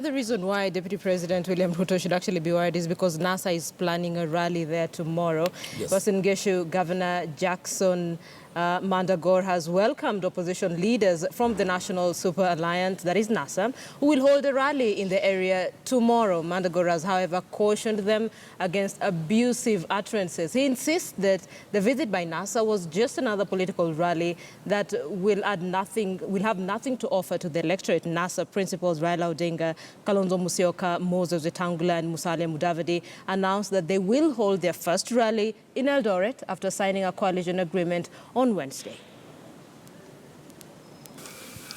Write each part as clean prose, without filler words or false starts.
The reason why Deputy President William Ruto should actually be worried is because NASA is planning a rally there tomorrow. Yes. Uasin Gishu Governor Jackson Mandago has welcomed opposition leaders from the National Super Alliance, that is NASA, who will hold a rally in the area tomorrow. Mandago has, however, cautioned them against abusive utterances. He insists that the visit by NASA was just another political rally that will have nothing to offer to the electorate. NASA principals Raila Odinga, Kalonzo Musyoka, Moses Wetangula and Musalia Mudavadi announced that they will hold their first rally in Eldoret after signing a coalition agreement on Wednesday.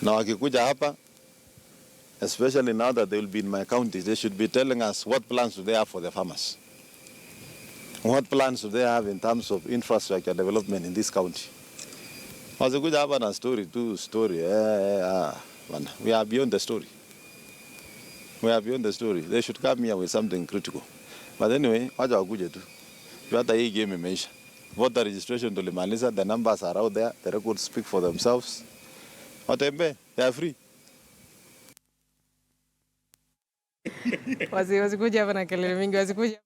Now, wakikuja hapa, especially now that they will be in my county, they should be telling us what plans do they have for the farmers. What plans do they have in terms of infrastructure development in this county? Wakikuja hapa na story. We are beyond the story. We are beyond the story. They should come here with something critical. But anyway, wacha wakuje tu. Hata hii game imeisha. Voter registration tulimaliza, the numbers are out there, the records speak for themselves. Watembe, they are free. Wasikuja hapa na kelele mingi, wasikuja.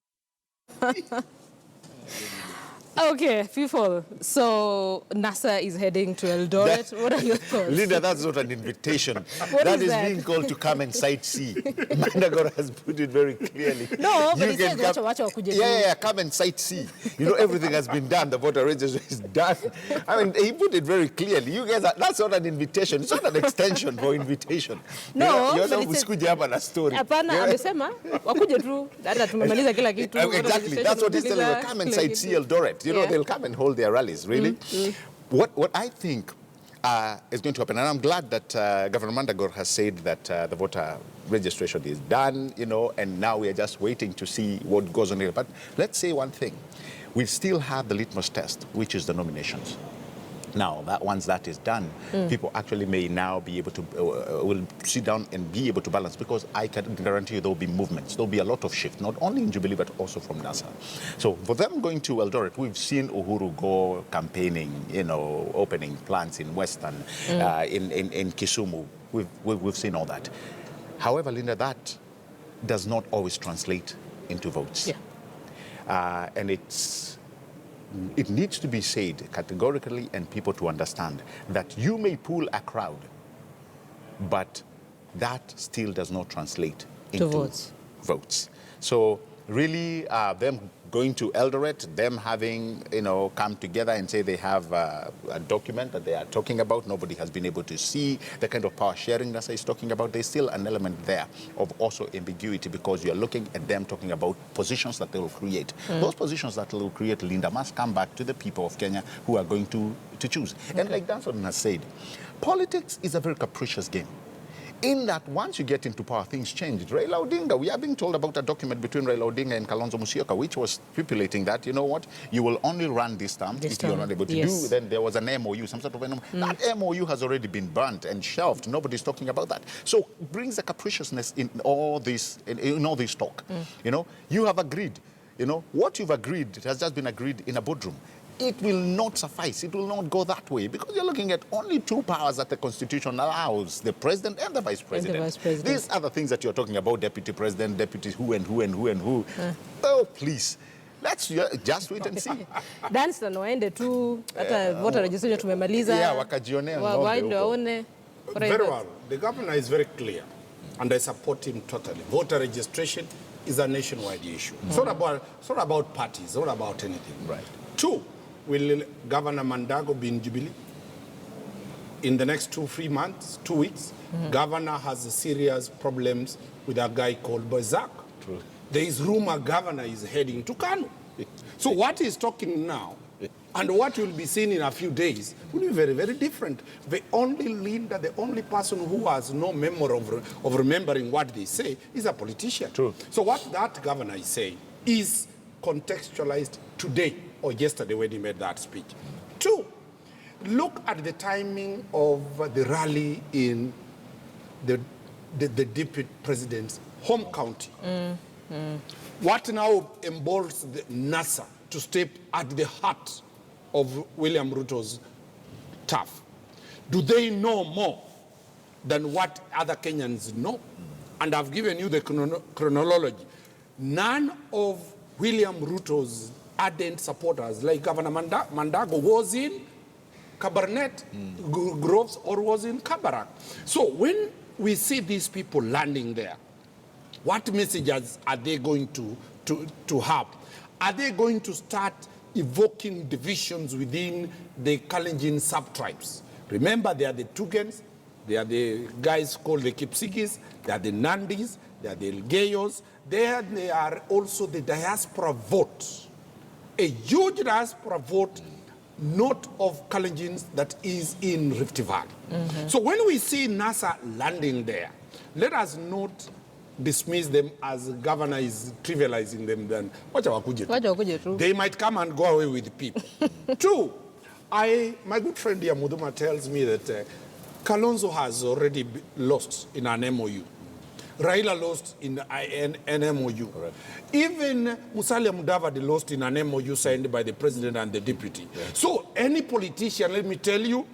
Okay, people. So NASA is heading to Eldoret. What are your thoughts? Linda, that's not an invitation. That is being called to come and sightsee. Mandago has put it very clearly. No, but he says watch wakuje. Yeah, come and sightsee. You know, everything has been done. The voter registration is done. I mean, he put it very clearly. You guys, that's not an invitation. It's not an extension for invitation. No, you're not usikuja hapa na story. Hapana, amesema wakuje tu. Hata tumemaliza kila kitu. Exactly. That's what he's telling you. Come and sightsee Eldoret. You know, they'll come and hold their rallies, really. What I think is going to happen, and I'm glad that Governor Mandago has said that the voter registration is done, you know, and now we are just waiting to see what goes on here. But let's say one thing. We still have the litmus test, which is the nominations. Now, once that is done, people actually may now be able to, will sit down and be able to balance, because I can guarantee you there will be movements. There will be a lot of shift, not only in Jubilee, but also from NASA. So for them going to Eldoret, we've seen Uhuru go campaigning, you know, opening plants in Western, in Kisumu. We've seen all that. However, Linda, that does not always translate into votes. Yeah. And it needs to be said categorically and people to understand that you may pull a crowd, but that still does not translate into votes. So really, them going to Eldoret, them having, you know, come together and say they have a document that they are talking about, nobody has been able to see the kind of power sharing that is talking about. There's still an element there of also ambiguity, because you're looking at them talking about positions that they will create. Those positions that they will create, Linda, must come back to the people of Kenya who are going to choose. And like Danson has said, politics is a very capricious game. In that, once you get into power, things change. Raila Odinga, we are being told about a document between Raila Odinga and Kalonzo Musyoka, which was stipulating that, you know what, you will only run this term if you're not able to do. Then there was an MOU, some sort of an MOU. That MOU has already been burnt and shelved. Nobody's talking about that. So it brings a capriciousness in all this, in all this talk. You know, you have agreed. You know, what you've agreed, it has just been agreed in a boardroom. It will not suffice. It will not go that way, because you're looking at only two powers that the Constitution allows, the President and the Vice President. These are the things that you're talking about, Deputy President, Deputy who and who and who and who. Oh, please. Let's just wait and see. Danstan waende tu, hata voter registration tumemaliza. Yeah, wakajionea ng'ombe huko. Very well. The governor is very clear, and I support him totally. Voter registration is a nationwide issue. It's not about parties, it's not about anything. Right. Two, will Governor Mandago be in Jubilee in the next 2-3 months, 2 weeks? Governor has serious problems with a guy called Bozak. There is rumor governor is heading to Kano. So what he's talking now and what will be seen in a few days will be very, very different. The only leader, the only person who has no memory of remembering what they say is a politician. True. So what that governor is saying is contextualized today or yesterday when he made that speech. Two, look at the timing of the rally in the deputy president's home county. What now emboldens the NASA to step at the heart of William Ruto's turf? Do they know more than what other Kenyans know? and I've given you the chronology. None of William Ruto's ardent supporters, like Governor Mandago, was in Cabernet Groves or was in Kabarak. So when we see these people landing there, what messages are they going to have? Are they going to start evoking divisions within the Kalenjin sub-tribes? Remember, they are the Tugans, they are the guys called the Kipsigis, they are the Nandis, they are the Elgeyos, they are also the diaspora vote, a huge diaspora vote, not of Kalenjins, that is in Rift Valley. So when we see NASA landing there, let us not dismiss them as the governor is trivializing them. Then they might come and go away with people. Two, my good friend here, Muduma, tells me that Kalonzo has already lost in an MOU. Raila lost in an MOU. Correct. Even Musalia Mudavadi lost in an MOU signed by the president and the deputy. Yeah. So any politician, let me tell you,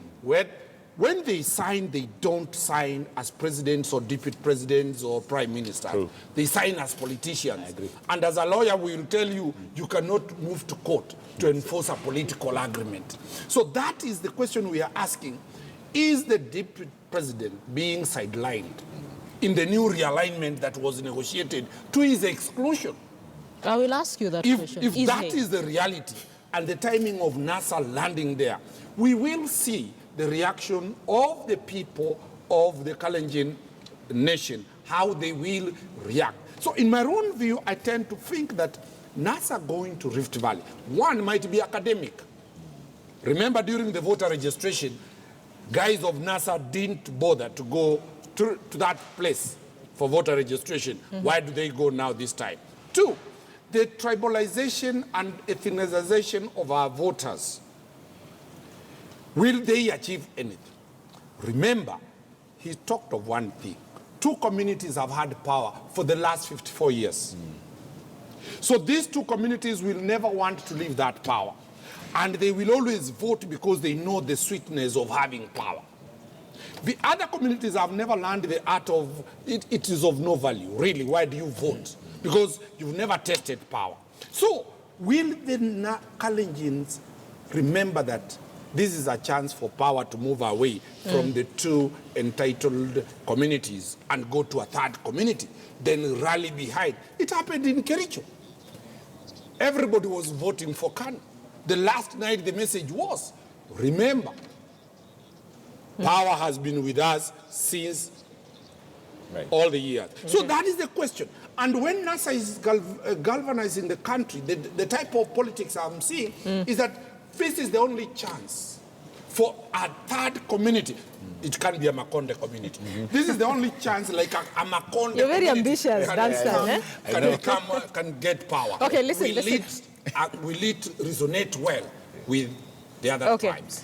when they sign, they don't sign as presidents or deputy presidents or prime ministers. True. They sign as politicians. I agree. And as a lawyer, we will tell you, you cannot move to court to enforce a political agreement. So that is the question we are asking. Is the deputy president being sidelined in the new realignment that was negotiated to his exclusion? I will ask you that question. If that is the reality and the timing of NASA landing there, we will see the reaction of the people of the Kalenjin nation, how they will react. So in my own view, I tend to think that NASA going to Rift Valley, one might be academic. Remember during the voter registration, guys of NASA didn't bother to go to that place for voter registration. Why do they go now this time? Two, the tribalization and ethnicization of our voters. Will they achieve anything? Remember, he talked of one thing. Two communities have had power for the last 54 years. So these two communities will never want to leave that power. And they will always vote because they know the sweetness of having power. The other communities have never learned the art of, it is of no value, really. Why do you vote? Because you've never tested power. So will the Kalenjins remember that this is a chance for power to move away from the two entitled communities and go to a third community, then rally behind? It happened in Kericho. Everybody was voting for Kanu. The last night the message was, remember, power has been with us since all the years. So that is the question. And when NASA is galvanizing the country, the type of politics I'm seeing is that this is the only chance for a third community. It can be a Makonde community. This is the only chance, like a Makonde You're very community ambitious, Dunstan. Can get power. Okay, listen. Will it resonate well with the other tribes?